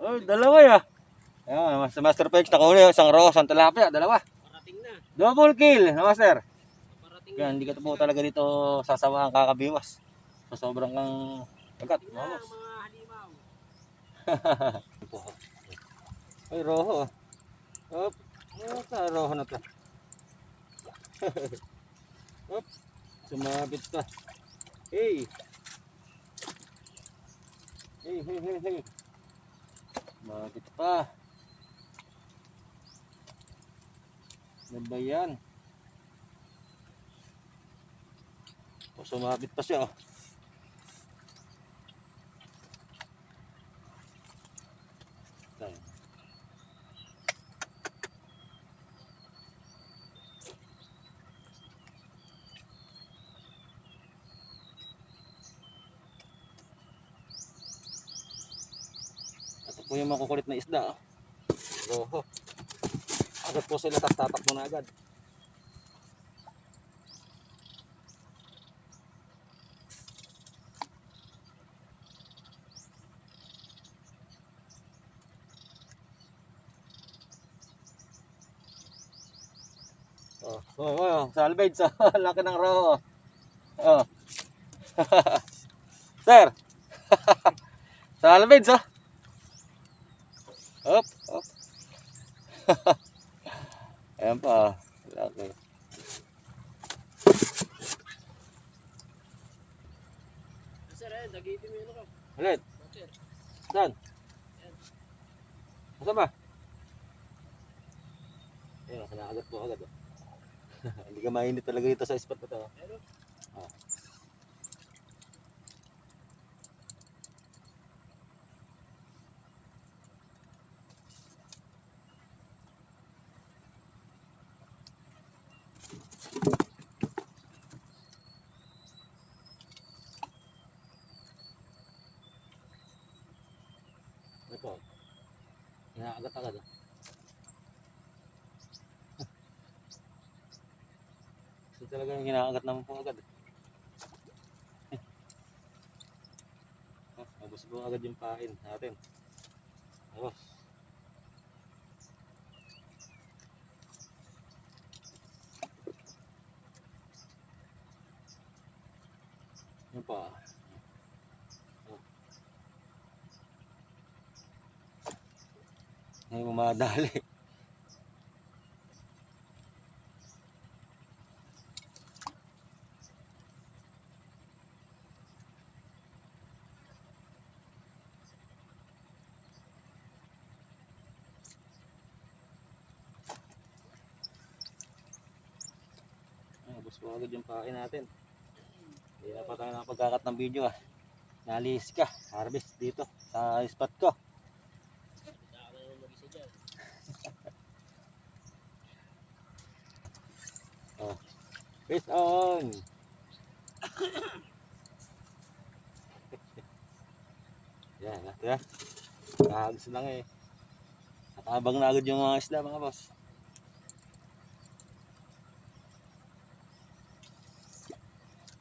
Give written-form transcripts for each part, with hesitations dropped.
Oy, dalawa ya. Ayan, Master Pex nakahuli. Isang roho, isang tilapia, dalawa. Parating na. Double kill, Master. Parating Yan, na. hindi ka po talaga dito sasawa ang kakabiwas. So, sobrang kang agad. Parating na mga halimaw. Ay, roho. Op, ano roho na to? Op, sumabit pa. Hey. Hey. Sumabit pa. Ano ba yan? O, sumabit pa siya. Oh. Ayan. Ito po yung makukulit na isda. Roho. Agad po sila, tapos tatakbo na agad. Salvage. Laki ng roho. Oh. Sir. Salvage. Op. Ayan pa. Laki. Sir, nagiitim yun ako. Ulit. Sir. Saan? Saan ba? Ayun, kinakagat po agad. Oh. Hindi ka mainit talaga dito sa spot na to. Oh. Ito. Kinakagat agad. Oh. So talaga yung kinakagat naman po agad. Ubus po agad yung pain natin. Tapos. Yan pa. Ngayon mamadali. Ubus po agad yung pain natin. Hindi na pa tayo nakapagkakat ng video ah. Nalis ka, harvest dito sa spot ko. Saka na yung mag-isa dyan. Oh. Fish on. Yan, ito ya. Kahagis lang eh. Nakabang na agad yung mga isda mga boss.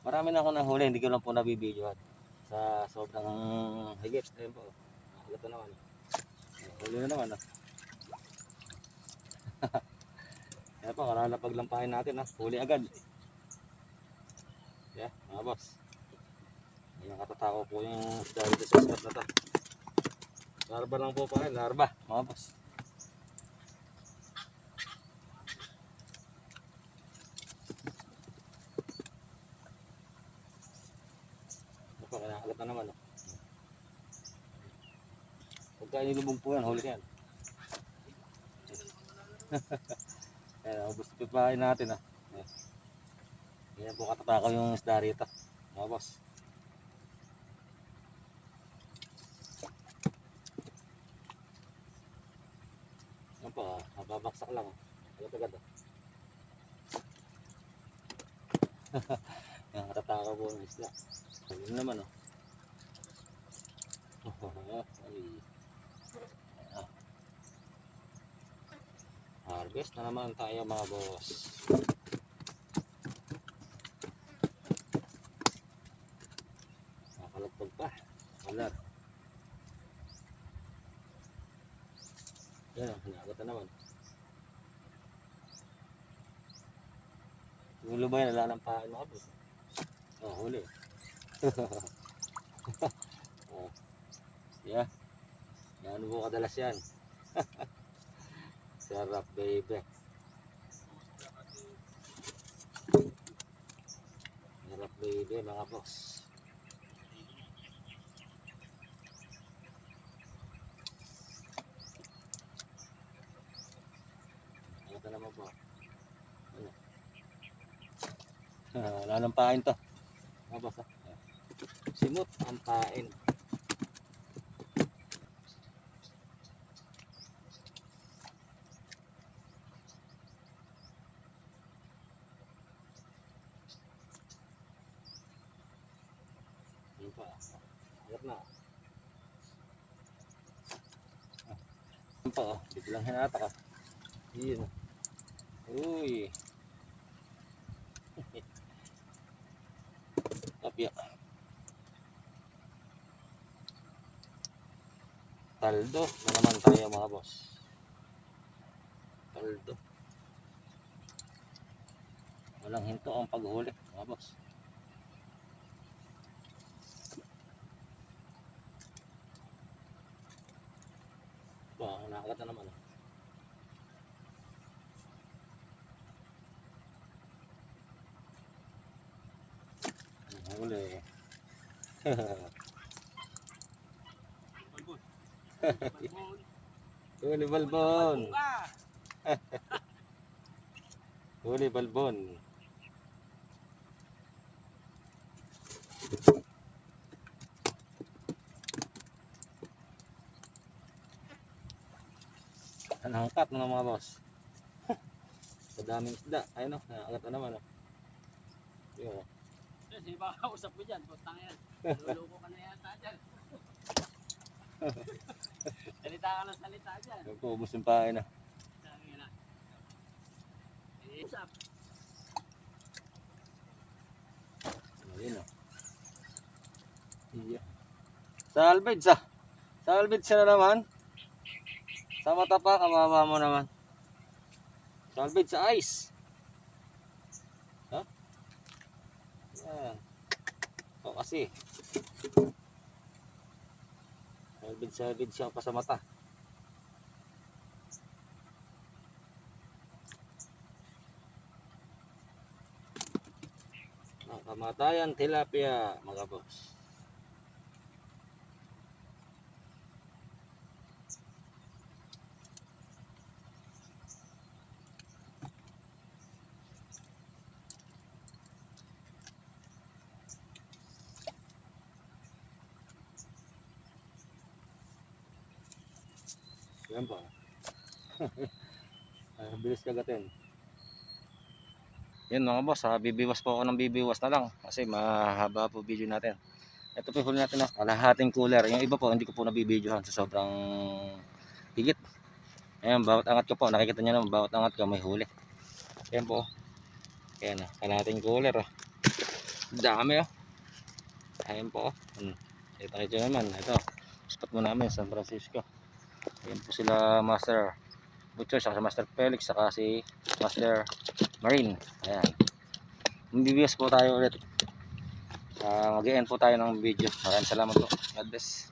Marami na ako nahuli, hindi ko lang po nabibidyohan. Sa sobrang higit. Ayun po. Ito naman. Huli na naman. Kaya po, kalalapaglampahin natin. Huli agad. Yeah, mga boss. Ayan, katatako po yung isda dito sa spot na to. Larba lang po pa rin. Larba, mga boss. Ito, kinakagat na naman. Pagka inilubog po yan, huli yan. Ayan, ubos pipahin natin. Ayan po katatako yung isda rito. Mga boss. Ayan po, mababaksak lang. Agad-agad. Ayan, katatako po yung isda. Ayun naman oh. Harvest na naman tayo mga boss. Nakalagpag pa. Wala. Hinagat na naman. Tulo ba yan? Wala ng pain mga boss. Oh, huli. Oh, yeah. Yan mo kadalas yan. Sarap baby. Sarap baby mga boss. Ito naman po. Ano? Wala ng pain to. Mga boss. Simot ang pain. Yun pa. Agat na. Yun pa oh. Biglang hinata ka. Yun. Uy. Tapya. Taldo na naman tayo mga boss. Taldo. Walang hinto ang paghuli mga boss. Nakagat na naman. Huli. Huli balbon. Huli balbon. Anangkat ng mga boss. Madaming isda. Ayun o, nakagat na naman o. Yun o. Sino ba kausap mo dyan? Putang yan. Luloko ka na yata dyan. Salita ka ng salita dyan. Nagpubos yung pain na. Sabi nga na. Usap. Ayun o. Iya. Salvage ah. Salvage na naman. Sa mata pa, kawawa mo naman. Salvage sa ice. Ha? Yan. O kasi. Salvage siya pa sa mata. Kamatayan tilapia mga boss. Yan pa. Bilis kagatin. Yan mga boss, bibiwas po ako ng bibiwas na lang kasi mahaba po video natin. Ito po huli natin kalahating cooler. Yung iba po hindi ko po nabibidyohan sa sobrang higit. Ayan, bawat angat ko po, nakikita nyo naman, bawat angat ko may huli. Ayan po. Ayan, kalahating cooler. Dami oh. Ayan po. Ito naman, ito. Spot mo namin, San Francisco. Ayan po sila Master Butcher, saka si Master Felix, saka si Master Marine. Ayan. Magbibiyas po tayo ulit. Mag-e-end po tayo ng video. Maraming salamat po. God bless.